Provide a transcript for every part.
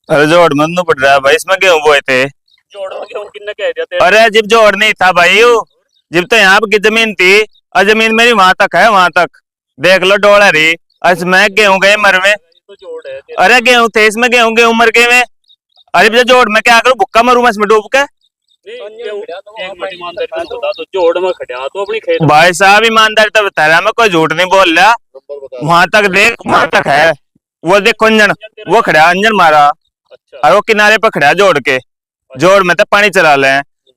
अरे जोड़ मन पड़ रहा है भाई, इसमें गेहूं बोए थे। जोड़ में गेहूं किन्ने कह दिया तेरे? अरे जब जोड़ नहीं था भाई, जब तो यहाँ की जमीन थी और जमीन मेरी वहां तक है, वहां तक देख लो डोला रही। इसमें गेहूं गए मर में। तो जोड़ है तेरा। अरे गेहूं थे इसमें, गेहूं गेहूं मर गए में। अरे भैया जोड़ में क्या करूं, भुक्का मरूं मैं इसमें डूब के। नहीं गेहूं एक मिनट ईमानदारी से बता, तो जोड़ में खड़ा तो अपनी खेत। भाई साहब ईमानदारी तो बता रहा, मैं कोई झूठ नहीं बोल रहा। वहां तक देख, वहां तक है वो, देखो अंजन वो खड़ा, अंजन मारा। अच्छा और वो किनारे पर खड़ा जोड़ के, जोड़ में तो पानी चला ले।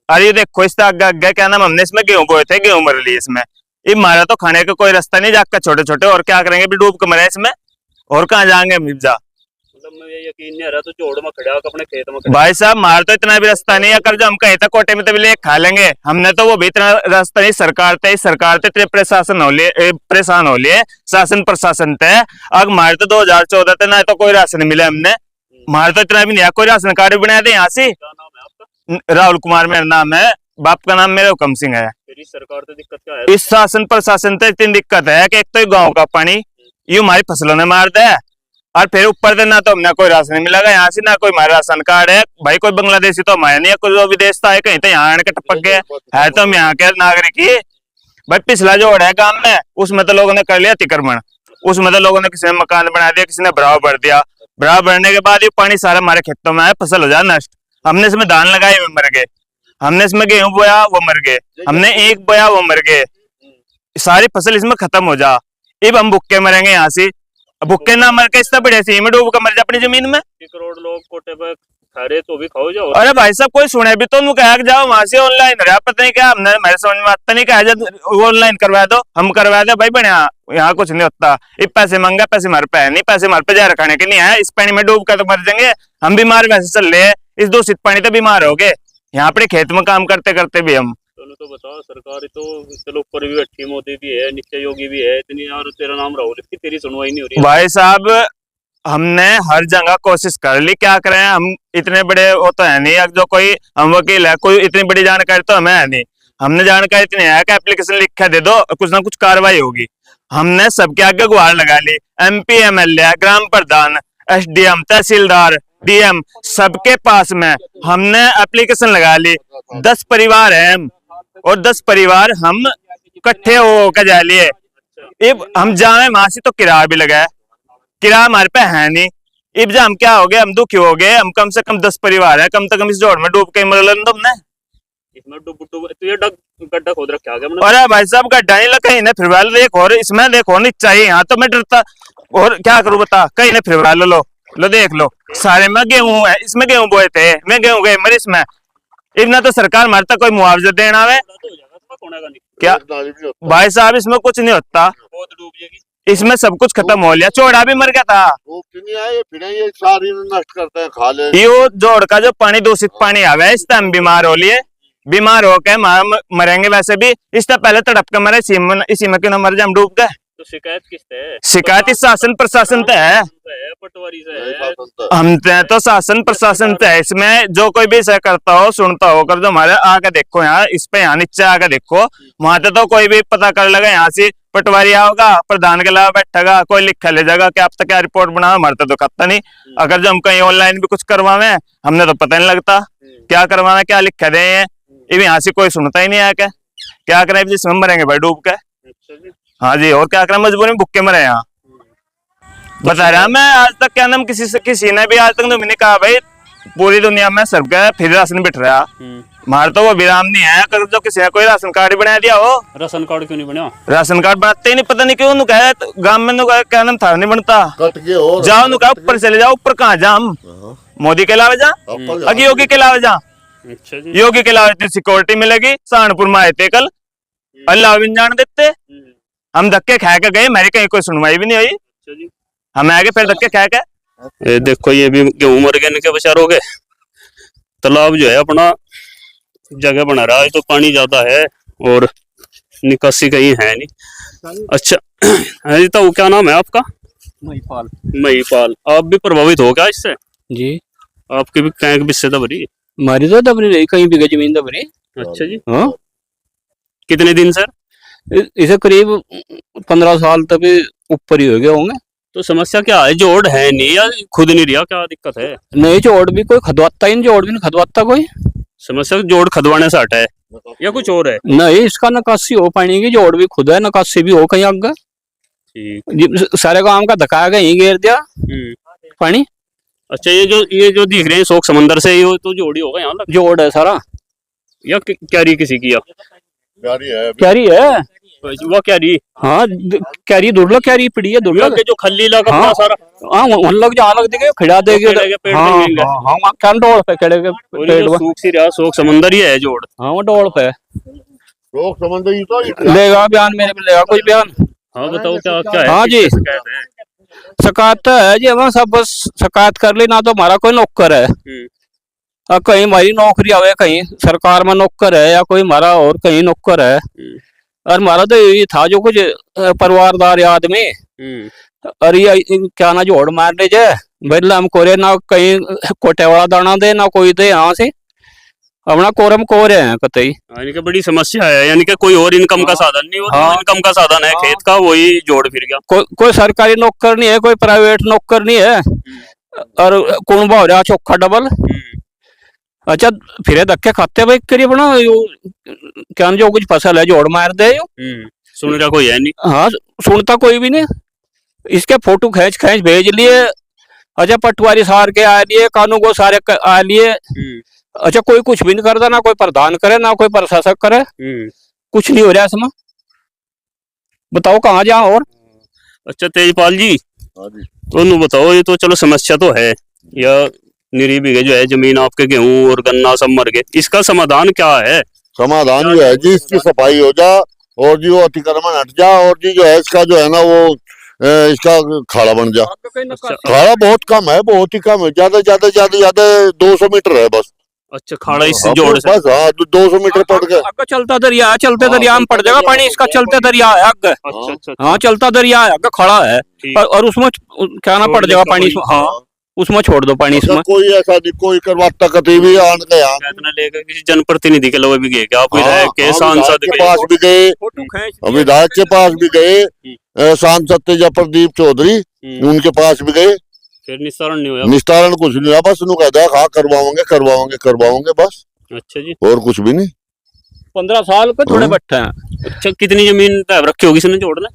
अरे ये देखो इससे आगे आगे क्या नाम, हमने इसमें गेहूं बोए थे, गेहूं मर लिए इसमें। ये मारा तो खाने का कोई रास्ता नहीं, जाकर छोटे छोटे और क्या करेंगे, भी डूब के मरे इसमें, और कहाँ जाएंगे मिर्जा। मतलब मैं यकीन नहीं आ रहा, तो जोड़ में खड़ा अपने खेत में खड़ा। भाई साहब मार तो इतना भी रास्ता नहीं है, अगर जो हम कहीं तक कोटे में तो भी ले खा लेंगे, हमने तो वो भी इतना रास्ता नहीं। सरकार थे इतने प्रशासन हो लिए, परेशान हो लिए शासन प्रशासन थे। अब मारे तो 2014 थे ना, तो कोई राशन मिले हमने। मारे तो इतना भी नहीं है, कोई राशन कार्ड भी बना दे यहाँ से। क्या नाम है आपका? राहुल कुमार मेरा नाम है, बाप का नाम मेरा हुकम सिंह है। तेरी सरकार तो दिक्कत क्या है? इस शासन प्रशासन से इतनी दिक्कत है कि एक तो गांव का पानी ये हमारी फसलों ने मार दिया, और फिर ऊपर से ना तो हमने कोई राशन नहीं मिलेगा यहाँ से, ना कोई हमारा राशन कार्ड है। भाई कोई बांग्लादेशी तो हमारे नहीं है, कोई जो विदेश था कहीं तो यहाँ आने के टपक गए है, तो हम यहाँ के नागरिक ही। भाई पिछला जो है गांव में, उसमें तो लोगों ने कर लिया अतिक्रमण। उसमें तो लोगों ने किसी ने मकान बना दिया, किसी ने भराव भर दिया। भराव भरने के बाद ये पानी सारा हमारे खेतों में आया, फसल हो जाए नष्ट। हमने इसमें धान लगाए वो मर गए, हमने इसमें गेहूं बोया वो मर गए, हमने एक बोया वो मर गए, सारी फसल इसमें खत्म हो जा। अब हम भुक्के मरेंगे यहाँ से, भुक्के ना मर के इससे बड़े से में डूब कर मर जा अपनी जमीन में। 1 करोड़ लोग कोटे पर खा रहे, तो भी खाओ जाओ। अरे भाई साहब कोई सुने भी तो कह जाओ वहां से ऑनलाइन रहा, पता नहीं क्या हमने, मेरे समझ में आता नहीं, कहा ऑनलाइन करवा दो, हम करवा दे भाई बढ़िया। यहाँ कुछ नहीं होता, ये पैसे मांगा, पैसे हमारे पे है नहीं, पैसे हमारे पे जा रखाने के नहीं है। इस पानी में डूब कर तो मर जाएंगे हम, बीमार वैसे चल रहे हैं, इस दूषित पानी तो बीमार हो गए यहाँ अपने खेत में काम करते करते भी हम। तो बताओ, सरकार तो चलो ऊपर भी बैठी, मोदी भी है, नीचे योगी भी है इतनी, और तेरा नाम राहुल, इसकी तेरी सुनवाई नहीं हो रही। भाई साहब हमने हर जगह कोशिश कर ली, क्या करें हम, इतने बड़े वो तो है नहीं, अब जो कोई हम वकील है, कोई इतनी बड़ी जानकारी तो हमें है नहीं। हमने जानकारी इतनी है कि एप्लीकेशन लिख के दे दो, कुछ ना कुछ कार्रवाई होगी। हमने सबके आगे गुहार लगा ली, MP MLA ग्राम प्रधान SDM तहसीलदार DM सबके पास में हमने एप्लीकेशन लगा ली। 10 परिवार है हम, और 10 परिवार हम इकट्ठे होकर जा लिए। अब हम जाए वहां से तो किराया भी लगा है, किराया हमारे पे है नहीं। अब हम क्या हो गए, हम दुखी हो गए, हम कम से कम 10 परिवार है, कम से कम इस जोड़ में डूब के मर लो तुमने। इसमें डूब डूब तो ये गड्ढा खोद रखा है क्या? अरे भाई साहब गड्ढा नहीं लगा, इन्हें फिर वाल देखो, और इसमें देखो नहीं चाहिए, यहाँ तो मैं डरता, और क्या करूं बता, कहीं ने फिर वाल लो देख लो, सारे में गेहूं है, इसमें गेहूं बोए थे, मैं गेहूं गए मर इसमें। इतना तो सरकार मारता कोई मुआवजा देना है क्या? भाई साहब इसमें कुछ नहीं होता, बहुत डूब जाएगी इसमें सब कुछ खत्म हो लिया, चौड़ा भी मर गया था। ये सारी नष्ट करते हैं, खा ले। यो जोड़ का जो पानी दूषित पानी आवे, इससे हम बीमार हो लिए, बीमार होके मरेंगे वैसे भी। इससे पहले तड़प के मरे, इसी में क्यों न मर जाए हम डूब गए। तो शिकायत किससे है? शिकायत इस शासन प्रशासन से है, पटवारी से है। हम तो शासन प्रशासन से है। इसमें जो कोई भी ऐसा करता हो, सुनता हो, कर जो हमारे आके देखो यहाँ, इस पे यहाँ नीचे आके देखो, वहां तो कोई भी पता कर लेगा। यहाँ से पटवारी आओगा, प्रधान के अलावा बैठेगा, कोई लिखा ले जाएगा कि आप तक क्या रिपोर्ट बना, हमारे तो खाता नहीं। अगर जो हम कहीं ऑनलाइन भी कुछ करवावे, हमने तो पता नहीं लगता क्या करवाना, क्या लिखा दे। ये यहाँ से कोई सुनता ही नहीं है, क्या करें जिसमें मरेंगे भाई डूब के। हाँ जी, और क्या करें, मजबूरी में भुक्के मरे यहाँ। बता रहा मैं, आज तक क्या नाम किसी ने भी आज तक तो मैंने कहा भाई पूरी दुनिया में सबका फिर राशन बिठ रहा, मार तो वो विराम नहीं है। अगर जो किसी ने कोई राशन कार्ड बना दिया हो, राशन कार्ड क्यों नहीं बना? राशन कार्ड बनाते ही नहीं, पता नहीं क्यों कहे गांव में क्या नाम था नहीं बनता। जाओ नु कहा ऊपर चले जाओ, ऊपर कहाँ जा हम, मोदी के अलावा जा, अगे योगी के अलावा जा। अच्छा जी। योगी के अलावा इतनी सिक्योरिटी मिलेगी, सहारनपुर में आए थे कल, अल्लाह भी जान देते। हम धक्के खा के गए, मेरी कहीं कोई सुनवाई भी नहीं हुई, हम आगे फिर धक्के खा के। ये देखो, ये भी गेहूं मर गए, इनके बचार हो गए। तालाब जो है अपना जगह बना रहा है, तो पानी ज्यादा है और निकासी कहीं है नहीं। अच्छा जी, तो क्या नाम है आपका? महिपाल। महिपाल, आप भी प्रभावित हो क्या इससे? जी, आपकी भी कैंक बिस्से दबरी? हमारी तो दबरी नहीं, कहीं भी जमीन दबरी। अच्छा जी। हाँ, कितने दिन सर? इसे करीब 15 साल तक ऊपर ही हो गए होंगे। तो समस्या क्या है, जोड़ है नहीं या खुद नहीं रिया, क्या दिक्कत है? नहीं जोड़ भी कोई खदवाता ही नहीं, जोड़ भी नहीं खदवाता कोई। समस्या जोड़ खदवाने से हटा है या कुछ और है? नहीं इसका निकासी हो पानी की, जोड़ भी खुद है, निकासी भी हो कहीं आगे। ठीक। सारे गांव का धकाया गया, यहीं घेर दिया पानी। अच्छा, ये जो दिख रहे हैं शोक समंदर से, ये तो जोड़ी होगा यहाँ लग, जोड़ है सारा या क्यारी किसी की? गाड़ी है कैरी है। वो क्यारी, हाँ कैरी दुर्लभ कैरी पड़ी है, दुर्लभ जो खली इलाका हाँ। पूरा सारा, हाँ वहाँ लग जहाँ लग देंगे खिड़ा देगी वो उधर। खेड़े के पेड़ हाँ पे मिलेंगे। हाँ हाँ वहाँ क्या डोल पे खेड़े के और ये पेड़ जो में। सूख सी रहा शोक समंदर ही है जोड़। हाँ वो डोल पे लोग समझते ही तो लेगा बयान, मेरे पे लेगा कुछ बयान। हाँ बताओ क्या क्या है? हाँ जी। किससे शिकायत है? शिकायत तो है जी, हम सब बस शिकायत कर ली ना, तो हमारा कोई नौकर है और कहीं हमारी नौकरी आवे, कहीं सरकार में नौकर है या कोई हमारा और कहीं नौकर है। और हमारा तो यही था जो कुछ परिवारदार आदमी, और ये क्या ना जोड़ मार ले जाए भाई हम कोरे ना कहीं कोटे वाला दाना दे ना कोई दे, यहाँ से अपना कोरम कोरे हैं कतई। यानी कि बड़ी समस्या है, यानी कि कोई और इनकम का साधन नहीं, और हाँ। इनकम का साधन है खेत का, वही जोड़ फिर गया। कोई सरकारी नौकर नहीं है, कोई प्राइवेट नौकर नहीं है, और कुणबा हो रहा चोखा डबल। अच्छा फिर धक्के खाते भाई करिए बना क्या जो कुछ फसल है जोड़ मार दे यो। सुन रहा कोई है नहीं। हाँ सुनता कोई भी नहीं, इसके फोटो खींच खींच भेज लिए। अच्छा पटवारी सार के आ लिए, कानून को सारे आ लिए। अच्छा कोई कुछ भी नहीं करता, ना कोई प्रधान करे ना कोई प्रशासक करे, कुछ नहीं हो रहा इसमें। बताओ कहाँ जाओ और। अच्छा तेजपाल जी, हाँ जी। तो बताओ, ये तो चलो समस्या तो है, या निरी बीघे जो है जमीन आपके गेहूं और गन्ना सब मर गए, इसका समाधान क्या है? समाधान जो है जी, इसकी सफाई हो जा और जी वो अतिक्रमण हट जा, और जी जो है इसका जो है ना वो इसका खाड़ा बन जा। खाड़ा बहुत कम है, बहुत ही कम है, ज्यादा 200 मीटर है बस। अच्छा खाड़ा इस हाँ, जोड़ से? बस हाँ 200 मीटर पड़ गए। आगे चलता दरिया है, चलते दरिया में पड़ जाएगा पानी, इसका चलते दरिया है आगे। अच्छा अच्छा हाँ चलता दरिया है आगे खड़ा है, ठीक। और उसमें क्या ना छोड़ पड़ दे जाएगा इसका पानी पानी। इसमें। हाँ उसमें छोड़ दो पानी इसमें। कोई ऐसा नहीं, कोई करवाता कभी भी आन गया। इतना लेकर किसी जनप्रतिनिधि के लोग भी गए क्या? आप विधायक के, सांसद के के? पास भी गए, विधायक के पास भी गए, सांसद तेजा प्रदीप चौधरी, उनके पास भी गए, फिर निस्तारण नहीं हुआ? निस्तारण कुछ नहीं हुआ, बस उन्होंने कहा हाँ करवाओगे बस, अच्छा जी। और कुछ भी नहीं। 15 साल के थोड़े हाँ। बैठे हैं। अच्छा कितनी जमीन रखी होगी इसने जोड़ना?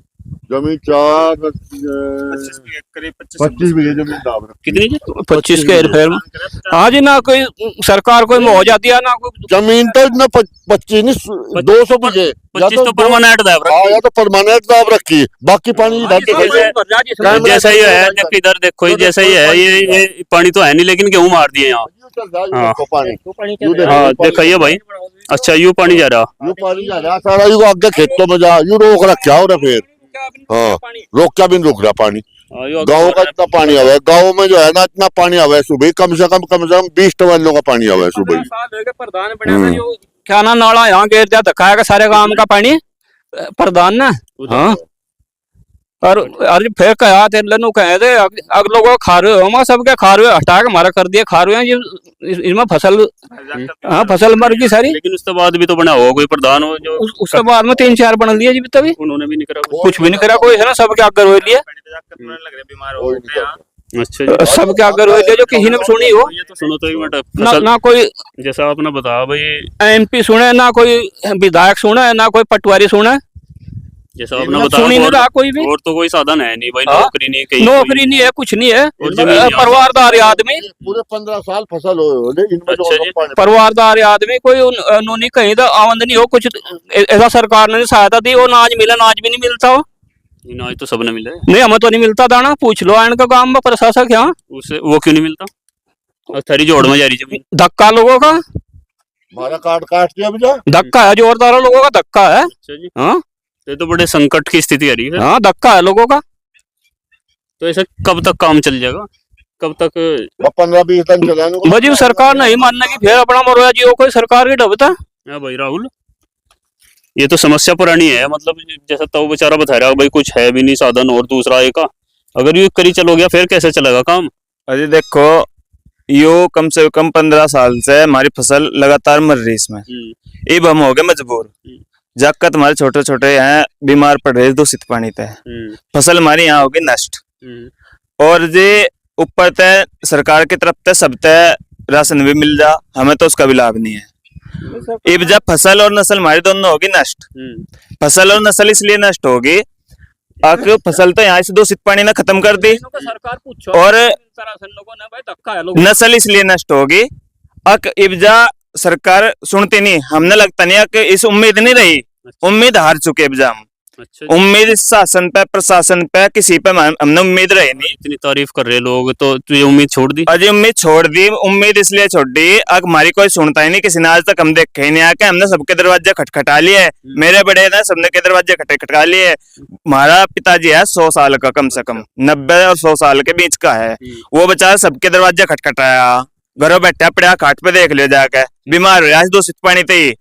जमीन 25 बीघे जमीन दाब रखी। कितनी जी? 25 के हेरफेर में। हाँ जी ना कोई सरकार कोई हो जाती है ना कोई। जमीन तो इतना 25 नहीं 200 बीघे, 25 तो परमानेंट दाब रखी। हाँ या तो परमानेंट दाब रखी है, बाकी पानी हाँ, जैसा ही है, देखो इधर देखो, ये जैसा ही है, ये पानी तो है नहीं, लेकिन गेहूं मार दिए यहाँ। हाँ। हाँ देखो ये भाई, अच्छा यू पानी जा रहा, यू पानी जा रहा सारा, यू आगे खेतों में जा, यू रोक रखा हो फिर। हाँ रोक क्या भी नहीं रुक रहा पानी। गाँव का इतना पानी आवे, गाँव में जो है ना इतना पानी आवे सुबह, कम से कम 20 टवालों का पानी आवे सुबह। क्या ना नाला यहाँ घेर दिया, धकाएगा सारे गांव का पानी प्रधान ने। हाँ और अरे फिर कहा तेरे नु कहे थे अग लोगों खा रहे हो, हम सबके खा रहे हो, हटा के हमारा कर दिया खा रहे हैं इसमें फसल। हाँ फसल मर गई सारी। लेकिन उसके बाद भी तो बना होगा कोई प्रधान हो जो उसके बाद में 3-4 बन लिए जी तभी, उन्होंने भी नहीं करा कुछ भी नहीं करा कोई, है ना सबके आगे रोए लिए। अच्छा जी। सबके आगे रोए लिए जो किसी ने सुनी हो ये तो सुनो तो एक मिनट, ना, फसल ना कोई जैसा आपने बताया भाई, MP सुने, ना कोई विधायक सुने, ना कोई पटवारी सुने, जैसा आपने सुनी नहीं बताया, रहा कोई भी। और तो कोई साधन है नहीं भाई, हाँ? नौकरी नहीं, कहीं नौकरी नहीं है, कुछ नहीं है, और जमीन यहाँ- परिवारदार आदमी, पूरे 15 साल फसल हो इनमें अच्छा जी। परिवारदार आदमी कोई उन्होंने कहीं तो आमदनी हो, कुछ ऐसा सरकार ने सहायता दी हो, नाज मिला, नाज भी नहीं मिलता हो। आज तो सबने मिला है, नहीं हमें तो नहीं मिलता दाना, पूछ लो इनका गांव में प्रशासक यहाँ। उसे वो क्यों नहीं मिलता? और थारी जोड़ में जा रही जमीन। धक्का लोगों का, हमारा काट दिया भैया। धक्का है, जोरदार लोगों का धक्का है। अच्छा जी। हाँ ये तो बड़े संकट की स्थिति आ रही है। हाँ धक्का है लोगों का। तो ऐसा कब तक काम चल जाएगा, कब तक? 15-20 दिन चलाने भाजी सरकार नहीं मानने की, फिर अपना मरोया जियो कोई सरकार की डबता। हाँ भाई राहुल, ये तो समस्या पुरानी है, मतलब जैसा तो बेचारा बता रहा भाई कुछ है भी नहीं साधन, और दूसरा एक का अगर ये करी चलोगे फिर कैसे चलेगा काम? अरे देखो यो कम से कम 15 साल से हमारी फसल लगातार मर रही इसमें, अब हम हो गए मजबूर। जाकर तुम्हारे छोटे छोटे हैं बीमार पड़ रहे दूषित पानी पे, फसल हमारी यहाँ होगी नष्ट। और जे ऊपर तय सरकार की तरफ तय सब तय राशन भी मिल जा, हमें तो उसका भी लाभ नहीं है। अब जब फसल और नस्ल हमारी दोनों होगी नष्ट, फसल और नस्ल इसलिए नष्ट होगी अक फसल तो यहाँ से दूषित पानी ने खत्म कर दी, और नस्ल इसलिए नष्ट होगी अक इब्जा सरकार सुनती नहीं। हमने लगता नहीं अक इस उम्मीद नहीं रही, उम्मीद हार चुके इब्जा हम। अच्छा, उम्मीद इस शासन पे प्रशासन पे किसी पे हमने उम्मीद रही नहीं। इतनी तारीफ कर रहे लोग तो तुझे उम्मीद छोड़ दी? अजय उम्मीद छोड़ दी, उम्मीद इसलिए छोड़ दी अग हमारी कोई सुनता ही नहीं, किसी ने आज तक हम देखे ही नहीं आके। हमने सबके दरवाजे खटखटा लिए, मेरे बड़े ने सबने के दरवाजे खटखटा लिए। हमारा पिताजी है 100 साल का, कम से कम 90 और 100 साल के बीच का है, वो बेचारा सबके दरवाजे खटखटाया, घरों बैठा पड़ा खाट पे देख लिया जाके, बीमार हो रहा है दूषित पानी ते ही।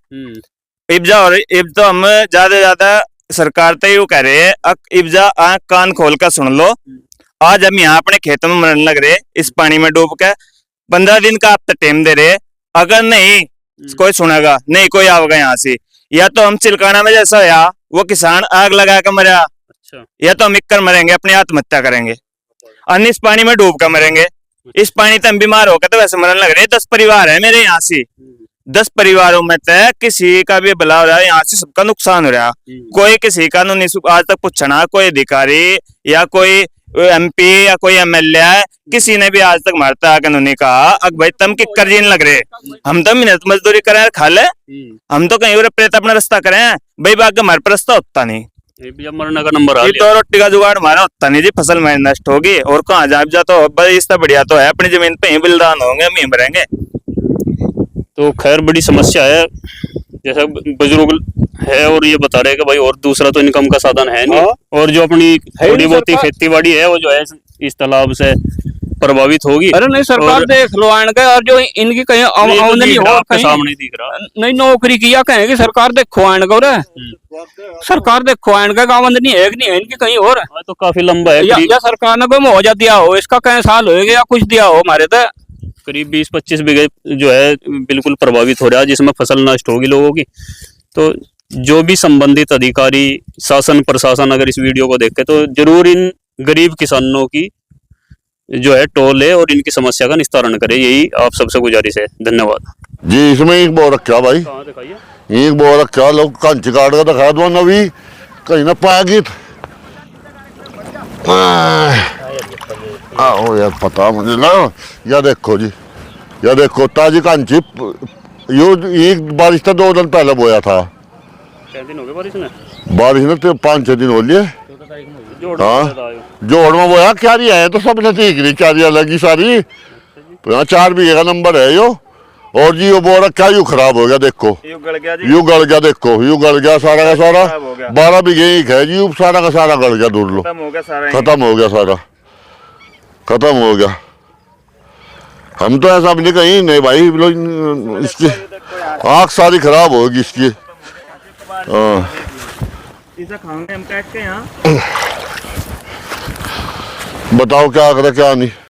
इब्जा और इब तो हम ज्यादा सरकार तो यू कह रहे हैं अक इब्जा आंख कान खोल कर सुन लो। आज हम यहाँ अपने खेतों में मरने लग रहे इस पानी में डूब के, 15 दिन का आप तो टाइम दे रहे, अगर नहीं कोई सुनेगा, नहीं कोई आवेगा यहाँ से, या तो हम चिलकाना में जैसा या वो किसान आग लगा कर मरा, अच्छा, या तो हम इक्कर मरेंगे, अपनी आत्महत्या करेंगे, अन्य इस पानी में डूब कर मरेंगे। इस पानी तो हम बीमार होकर तो वैसे मरने लग रहे। 10 परिवार है मेरे यहाँ से, 10 परिवारों में तय किसी का भी भला हो रहा है, यहाँ से सबका नुकसान हो रहा है। कोई किसी का नहीं आज तक पूछना, कोई अधिकारी या कोई MP या कोई MLA है, किसी ने भी आज तक मारता आके उन्होंने कहा अक भाई तुम किक्कर जीन लग रहे, हम तो मेहनत मजदूरी करें खा ले, हम तो कहीं और प्रेत अपना रास्ता करें भाई, बाग हमारे पर रास्ता होता नहीं। मरने का नंबर आ ये गया। तो रोटी का जुगाड़ हमारा होता नहीं जी, फसल में नष्ट होगी और कहाँ जा तो भाई इससे बढ़िया तो है अपनी जमीन पे ही बलिदान होंगे, हम ही मरेंगे। तो खैर बड़ी समस्या है, जैसा बुजुर्ग है और ये बता रहे हैं कि भाई और दूसरा तो इनकम का साधन है नहीं, और जो अपनी थोड़ी बहुत खेती बाड़ी है वो जो है इस तालाब से प्रभावित होगी। अरे नहीं सरकार देख लो आन के, और जो इनकी कहीं आमदनी हो कहीं सामने दिख रहा नहीं, नौकरी किया कहेंगे सरकार देखो आन को, सरकार देखो आन का आमदनी है कि नहीं है इनकी कहीं और, तो काफी लंबा है, या सरकार ने कोई मुआवजा दिया हो, इसका कई साल हो गया या कुछ दिया हो हमारे तो। करीब 20-25 बीघे जो है बिल्कुल प्रभावित हो रहा है, जिसमें फसल नष्ट होगी लोगों की। तो जो भी संबंधित अधिकारी, शासन प्रशासन अगर इस वीडियो को देखे तो जरूर इन गरीब किसानों की जो है टोल ले और इनकी समस्या का निस्तारण करे, यही आप सबसे गुजारिश है। धन्यवाद जी। इसमें एक बो रखा भाई, कहाँ दिखाइए, एक बो रखा, लोग कंच काट कर दिखा दो नवी कहीं ना पाएगी। आओ यार पता मुझे ना, या देखो जी, या देखो ताजी कांची, यो एक बारिश था 2 दिन पहले बोया था, 3 दिन हो गए बारिश में, बारिश ने तो 5-6 दिन हो लिए। हाँ जोड़ में बोया क्यारी है तो सब ठीक नहीं, क्यारियां लगी सारी, तो यहाँ 4 बीघे का नंबर है यो। और जी वो बो रखा यू खराब हो गया, देखो यू गल गया जी, यू गल गया, देखो यू गल गया सारा का सारा, 12 बीघे ही है जी, सारा का सारा गल गया, दूर लो खत्म हो गया सारा, खत्म हो गया सारा, खत्म हो गया। हम तो ऐसा भी नहीं कहीं नहीं भाई, इसकी आँख सारी खराब होगी इसकी। हाँ इसे खाएंगे हम काट के यहाँ, बताओ क्या करे क्या नहीं।